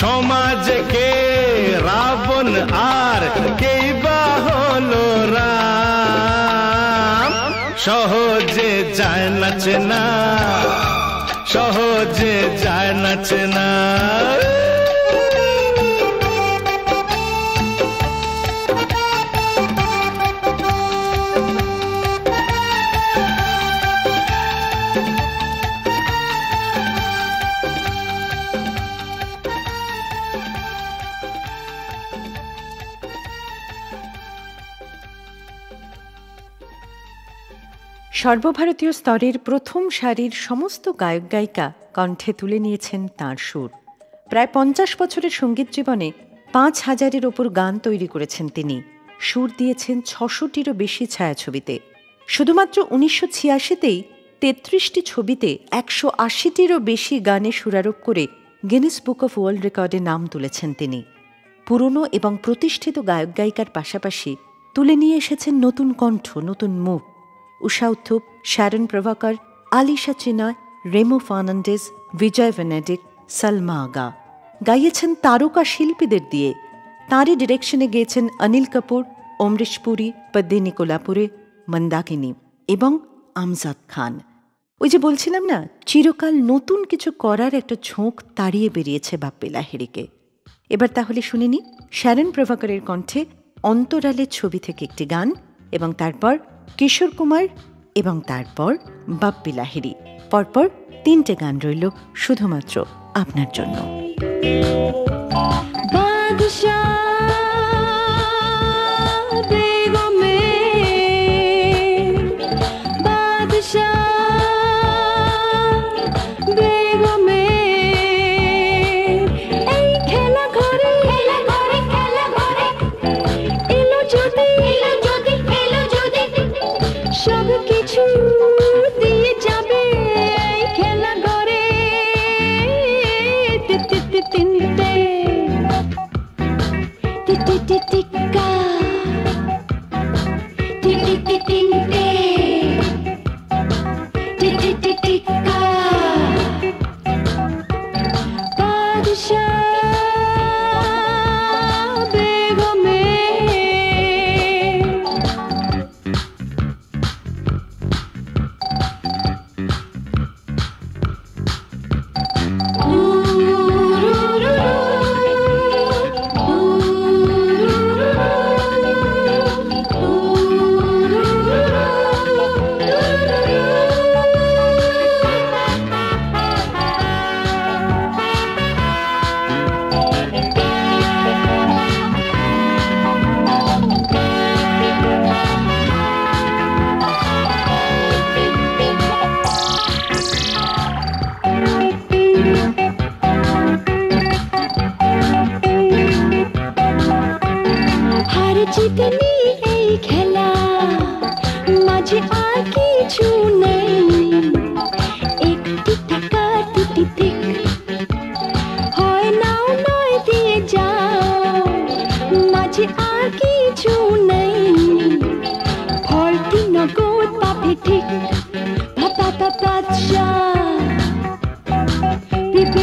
সমাজে কে রাবণ আর কেই বা হলো রাম, সহজে যায় না চেনা, সহজে যায় না চেনা। সর্বভারতীয় স্তরের প্রথম সারির সমস্ত গায়ক গায়িকা কণ্ঠে তুলে নিয়েছেন তাঁর সুর। প্রায় 50 বছরের সঙ্গীত জীবনে 5000-এর ওপর গান তৈরি করেছেন তিনি। সুর দিয়েছেন 600-টিরও বেশি ছায়াছবিতে। শুধুমাত্র 1986-তেই 33টি ছবিতে 180-টিরও বেশি গানে সুরারোপ করে গিনেস বুক অফ ওয়ার্ল্ড রেকর্ডে নাম তুলেছেন তিনি। পুরনো এবং প্রতিষ্ঠিত গায়ক গায়িকার পাশাপাশি তুলে নিয়ে এসেছেন নতুন কণ্ঠ, নতুন মুখ। উষা উত্থুপ, শ্যারন প্রভাকর, আলিশা চিনয়, রেমো ফার্নান্ডেজ, বিজয় ভেনেডিক, সালমা আগা। গাইয়েছেন তারকা শিল্পীদের দিয়ে। তাঁরই ডিরেকশনে গেয়েছেন অনিল কাপুর, অমরিশ পুরী, পদ্মিনী কোলাপুরে, মন্দাকিনী এবং আমজাদ খান। ওই যে বলছিলাম না, চিরকাল নতুন কিছু করার একটা ঝোঁক তাড়িয়ে বেরিয়েছে বাপ্পি লাহিড়ীকে। এবার তাহলে শুনে নি শ্যারন প্রভাকরের কণ্ঠে অন্তরালের ছবি থেকে একটি গান, এবং তারপর কিশোর কুমার, এবং তারপর বাপ্পি লাহিড়ী। পরপর 3টে গান রইল শুধুমাত্র আপনার জন্য।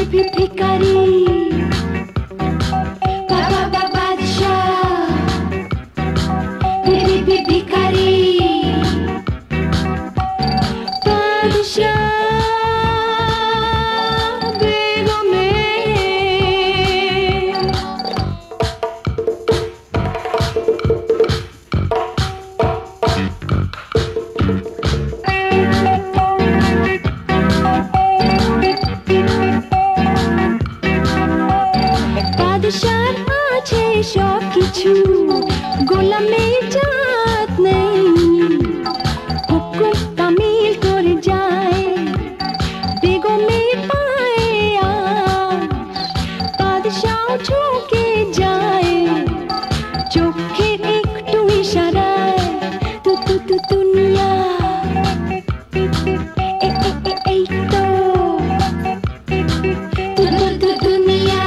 भी भिखारी बाबा बादशाह फिर भी भिखारी बादशाह সব কিছু গোলামের জাত নেই হুকুম তামিল করে যায় বেগমের পায়ে বাদশাহ ঝুঁকে যায় চোখে একটু ইশারায় তু তু তু দুনিয়া এই তো তু তু তু দুনিয়া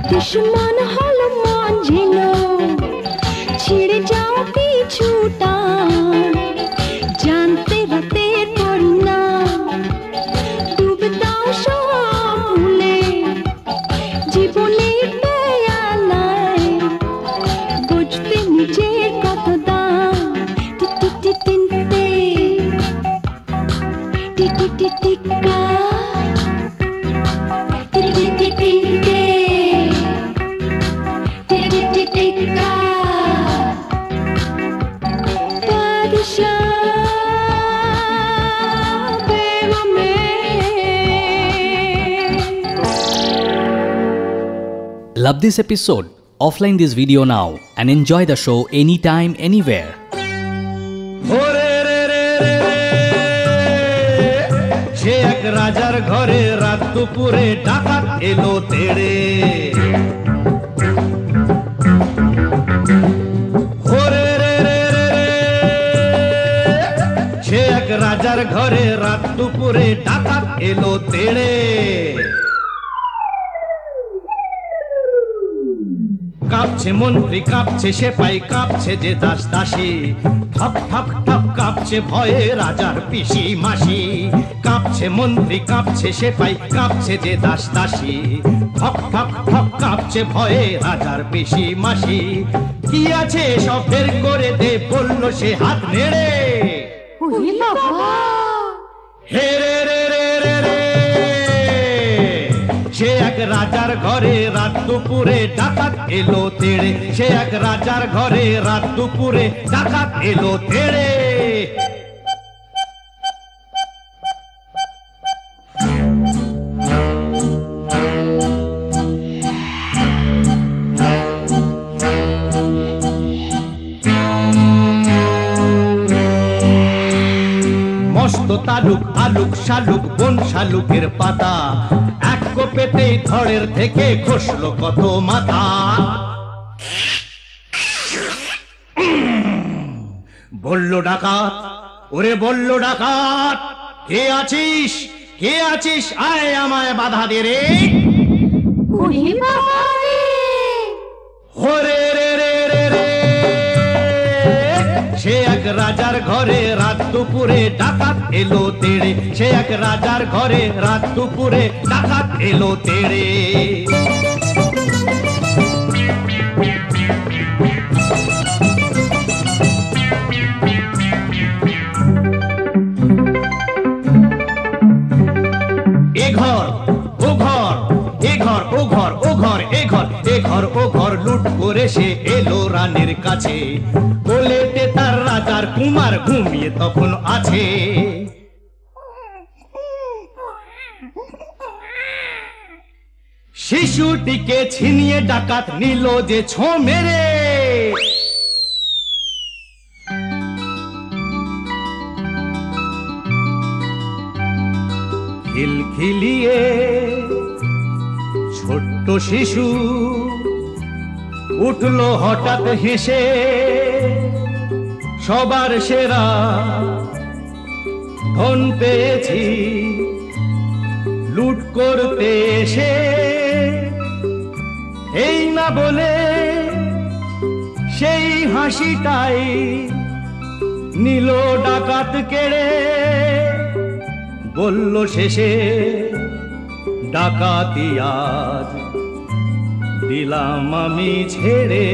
দুশ্মন হলো মন ঝিল ছিড়ে যাও পিছুটা জানতে রাতের পরিণাম ডুবে দাও সব ভুলে জীবনের বেয়ালায় বুঝতে নিজের কত দাম টিটিটিটিনতে টিটিটিটিকা টিটিটিটিনতে Love this episode? Offline this video now and enjoy the show anytime, anywhere. সে এক রাজার ঘরে রাত দুপুরে ডাকাত এলো তেড়ে সে এক রাজার ঘরে রাত দুপুরে ডাকাত এলো তেড়ে কাঁপছে মন্ত্রী কাঁপছে সেপাই কাঁপছে যে দাস দাসী ঠক ঠক ঠক কাঁপছে ভয়ে রাজার পিসি মাসি কাঁপছে মন্ত্রী কাঁপছে সেপাই কাঁপছে যে দাস দাসী ঠক ঠক ঠক কাঁপছে ভয়ে রাজার পিসি মাসি কি আছে সব বের করে দে বলল সে হাত নেড়ে হে রে রে রে রে রে সে এক রাজার ঘরে রাত দুপুরে ডাকাত এলো তেড়ে সে এক রাজার ঘরে রাত দুপুরে ডাকাত এলো তেড়ে মস্ত তালুক আলুক শালুক বন শালুকের পাতা এক কোপেতেই ধড়ের থেকে খসলো কত মাথা বলল ডাকাত ওরে বলল ডাকাত কে আছিস আয় আমায় বাধা দে রে ওরে রে রে রে রে সে এক রাজার ঘরে রাত দুপুরে ডাকাত এলো তেড়ে সে এক রাজার ঘরে রাত দুপুরে ডাকাত এলো তেড়ে এ ঘর ও ঘর এ ঘর ও ঘর ও ঘর এ ঘর এ ঘর ও ঘর লুট করে সে এলো রানীর কাছে কোলেতে তার রাজার কুমার ঘুমিয়ে তখন আছে শিশুটিকে ছিনিয়ে ডাকাত নিল যে ছো মেরে খিলখিলিয়ে ছোট্ট শিশু উঠলো হঠাৎ হেসে সবার সেরা ধন পেয়েছি লুট করতে এসে, এই না বলে সেই হাসিটাই নিল ডাকাত কেড়ে। বলল শেষে ডাকাতি আজ দিলাম আমি ছেড়ে।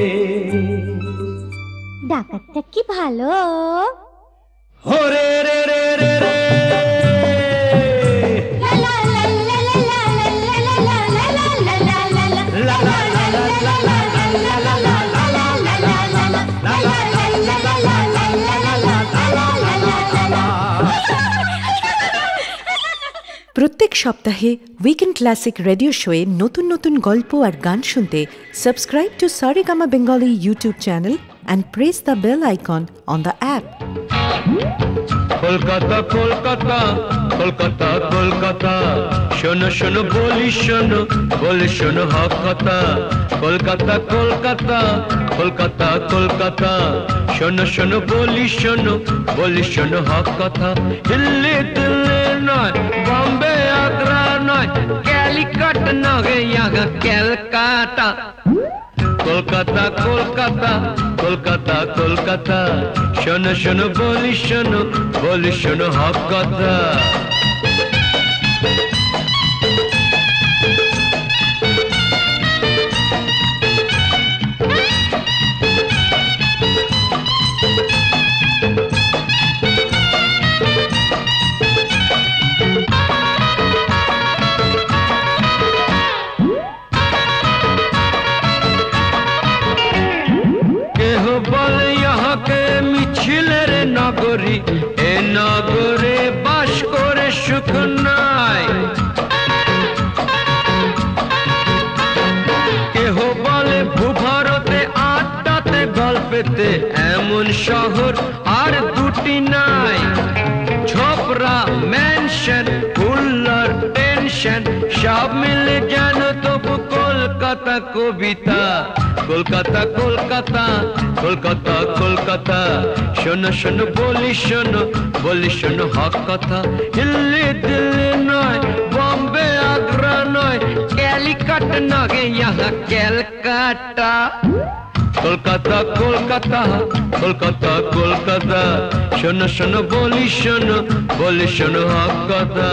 ডাকাতটা কি ভালো। হরে রে রে রে রে প্রত্যেক সপ্তাহে উইকেন্ড ক্লাসিক রেডিও শোয়ে নতুন নতুন গল্প আর গান শুনতে subscribe to Saregama Bengali YouTube channel and press the bell icon on the app. Kolkata Kolkata Kolkata Kolkata, শোনো শোনো বলি শোনো, বলি শোনো হক কথা। কলকাতা কলকাতা কলকাতা কলকাতা, শোনো শোনো বলি শোনো, বলি শোনো হক কথা। দিল্লি দিল্লি নয়, বম্বে আগ্রা নয়, ক্যালিকট নয়, यहाँ ক্যালকাটা। কলকাতা কলকাতা কলকাতা কলকাতা, শোনো শোনো বলি শোনো, বলি শোনো হক কথা। নগরী এ নগরে বাস করে সুখ নাই। কেহ বলে ভূভারতে আড্ডাতে গল্পেতে এমন শহর আর দুটি নাই। ছোপরা ম্যানশন হুল্লার টেনশন সব মিলে যেন তবু কলকাতা কবিতা। কলকাতা কলকাতা কলকাতা কলকাতা, শোনো শোনো বলি শোনো, বলি শোনো হক কথা। দিল্লি দিল্লি নয়, বম্বে আগ্রা নয়, ক্যালিকট নয়, यहाँ ক্যালকাটা। কলকাতা কলকাতা কলকাতা কলকাতা, শোনো শোনো বলি শোনো, বলি শোনো হক কথা।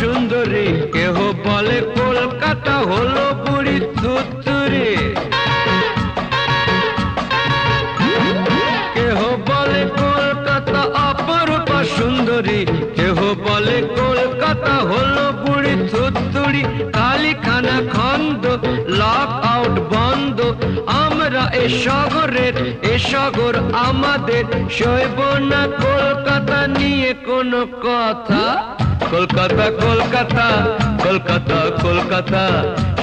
সুন্দরী, কেহ বলে কলকাতা হলো বুড়ি থুতুরি। কেহ বলে কলকাতা অপরূপা সুন্দরী, কেহ বলে কলকাতা হলো বুড়ি থুতুরি। কালিখানা খন্দ, লক আউট বন্ধ, আমরা এ শহরের, এ শহর আমাদের, সইব না কলকাতা নিয়ে কোনো কথা। কলকাতা কলকাতা কলকাতা কলকাতা,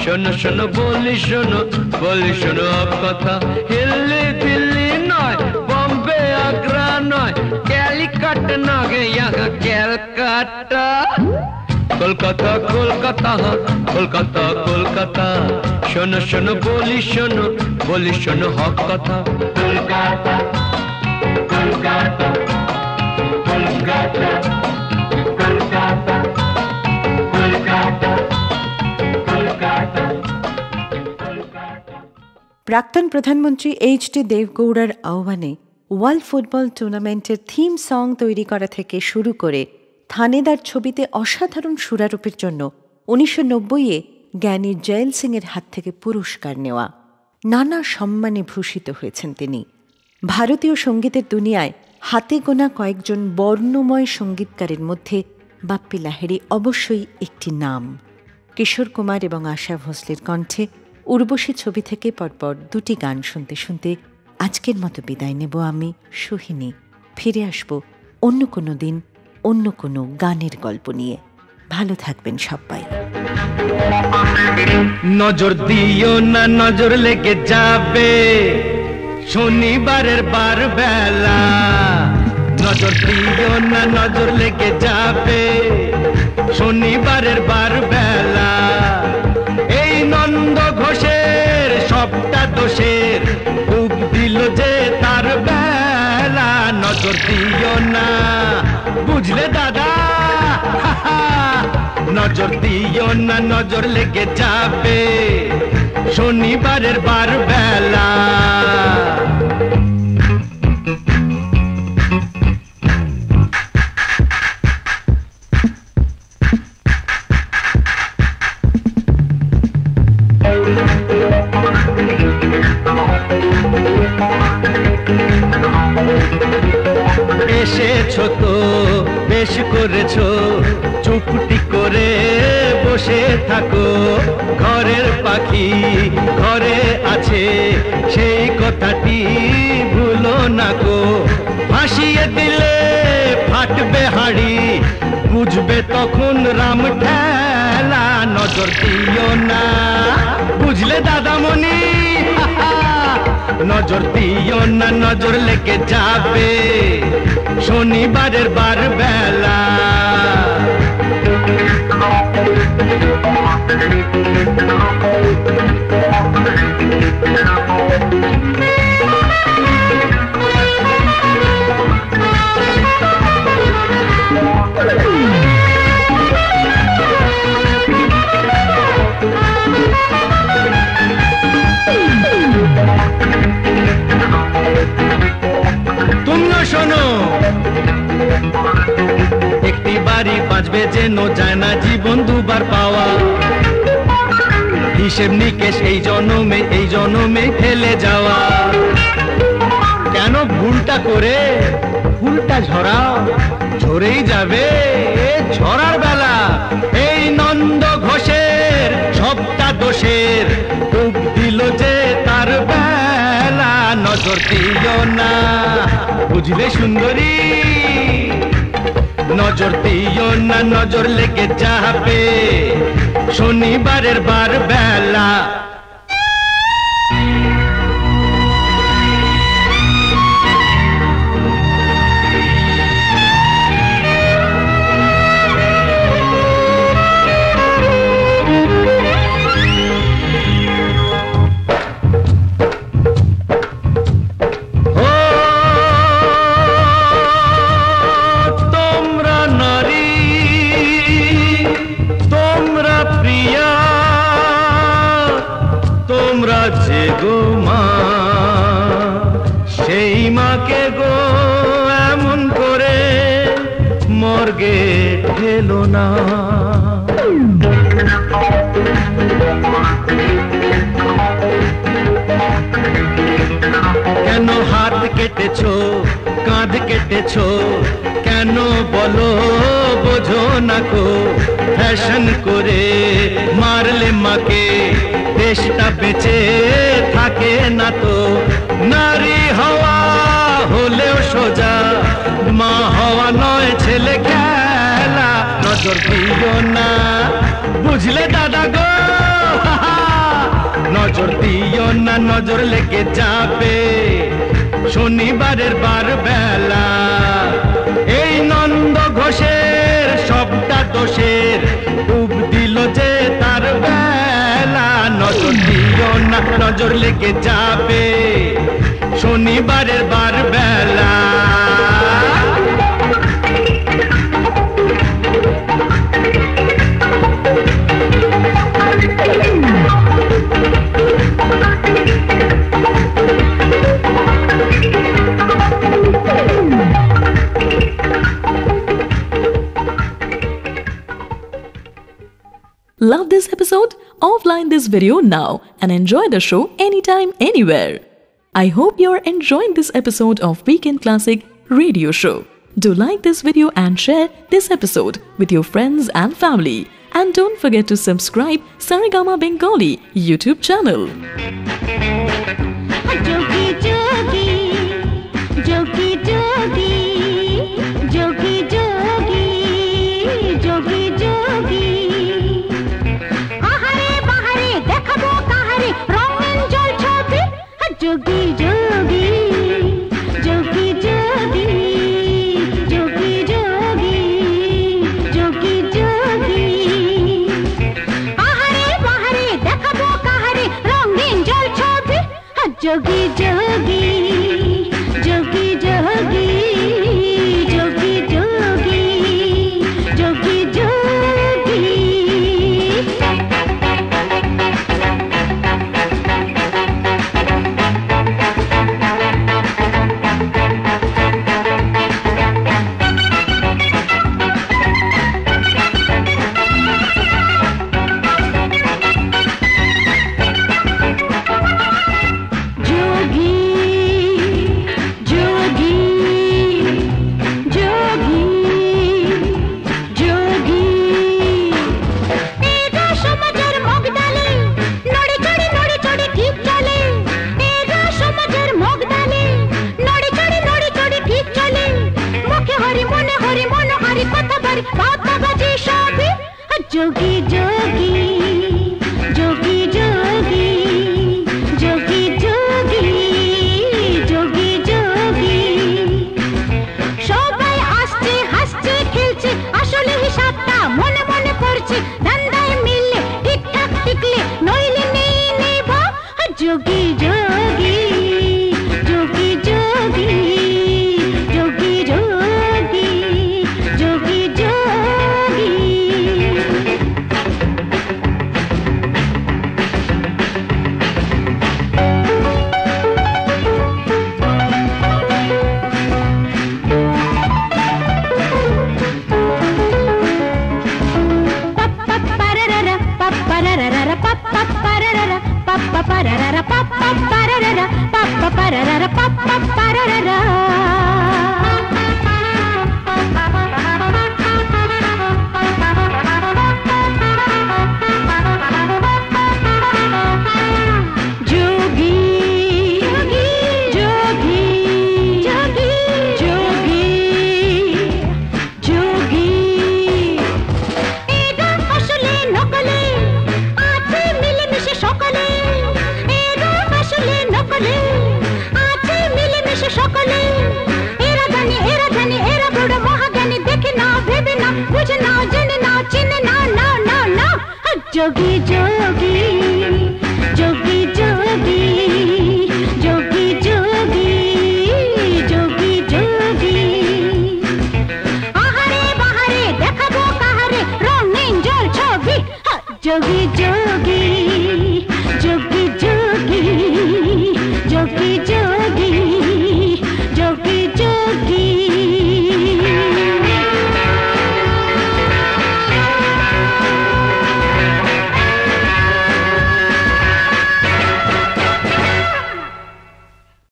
শোনো শোনো বলি শোনো, বলি শোনো হক কথা। দিল্লি দিল্লি নয়, বম্বে আগ্রা নয়, ক্যালিকট নয়, यहाँ ক্যালকাটা। কলকাতা কলকাতা কলকাতা কলকাতা, শোনো শোনো বলি শোনো, বলি শোনো হক কথা। কলকাতা কলকাতা কলকাতা কলকাতা কলকাতা কলকাতা। প্রাক্তন প্রধানমন্ত্রী এইচ.ডি. দেবগৌড়ার আহ্বানে ওয়ার্ল্ড ফুটবল টুর্নামেন্টের থিম সং তৈরি করা থেকে শুরু করে থানেদার ছবিতে অসাধারণ সুরারোপের জন্য 1990-এ জ্ঞানী জয়েল সিংয়ের হাত থেকে পুরস্কার নেওয়া, নানা সম্মানে ভূষিত হয়েছেন তিনি। ভারতীয় সঙ্গীতের দুনিয়ায় হাতে গোনা কয়েকজন বর্ণময় সঙ্গীতকারের মধ্যে বাপ্পি লাহিড়ী অবশ্যই একটি নাম। কিশোর কুমার এবং আশা ভোসলের কণ্ঠে উর্বশী ছবি থেকে পরপর দুটি গান শুনতে শুনতে আজকের মতো বিদায় নেব আমি, সোহিনী। ফিরে আসব অন্য কোনো দিন, অন্য কোনো গানের গল্প নিয়ে। ভালো থাকবেন সবাই। নজর দিও না, নজর লেগে যাবে শনিবারের বার বেলা। নজর দিও না, নজর লেগে যাবে শনিবারের বার বেলা। এই নন্দ ঘোষের সবটা দোষের বুক দিল যে তার বেলা। নজর দিও না, বুঝলে দাদা, নজর দিও না, নজর লেগে যাবে শনিবারের বার বেলা। এসেছো তো বেশ করেছো, চুপটি করে বসে থাকো। ঘরের পাখি ঘরে আছে সেই কথাটি ভুলো না গো। ভাসিয়ে দিলে ফাটবে হাড়ি, বুঝবে তখন রাম ঠেলা। নজর দিও না, বুঝলে দাদামণি, নজর দিও না, নজর লেগে যাবে শনিবারের বার বেলা। তুমিও শোনো, একটি বাড়ি বাঁচবে যেন যায় না জীবন দুবার পাওয়া। হিসেব নিকেশ এই জনমে ফেলে যাওয়া। কেন ভুলটা করে ফুলটা ঝরাও, ঝরেই যাবে ঝরার বেলা। এই নন্দ ঘোষের সবটা দোষের ডুব দিল যে তার বেলা। নজর দিও না, বুঝলে সুন্দরী, নজর দিও না, নজর লেগে যাবে শনিবারের বার বেলা। গো মা, সেই মাকে গো এমন করে মর্গে ঠেলো না। কেন হাত কেটেছো, কাঁধ কেটেছো, কেন বলো বোঝো না কো। ফ্যাশন করে মারলে মাকে দেশটা বেঁচে থাকে না তো। নারী হওয়া হলেও সোজা, মা হওয়া নয় ছেলে খেলা। নজর দিও না, বুঝলে দাদা গো, নজর দিও না, নজর লেগে যাবে শনিবারের বার বেলা। এই নন্দ ঘোষের সবটা দোষের ডুব দিল যে তার বেলা। নজর দিও না, নজর লেগে যাবে শনিবারের বার বেলা। Love this episode? Offline this video now and enjoy the show anytime, anywhere. I hope you're enjoying this episode of Weekend Classic Radio Show. Do like this video and share this episode with your friends and family. And don't forget to subscribe Saregama Bengali YouTube channel. जोगी जोगी जोगी जोगी जोगी जोगी जोगी जोगी বাড়ি বাবা বাজি সবই যোগী যোগী যোগী যোগী যোগী যোগী যোগী যোগী সবাই আসছে হাসছে খেলছে আসলে হিসাবটা মনে মনে পড়ছে ধান্দায় মিললে ঠিকঠাক টিকলে নইলে নেই নেব যোগী যোগী যোগী যোগী যোগী যোগী যোগী যোগী যোগী যোগী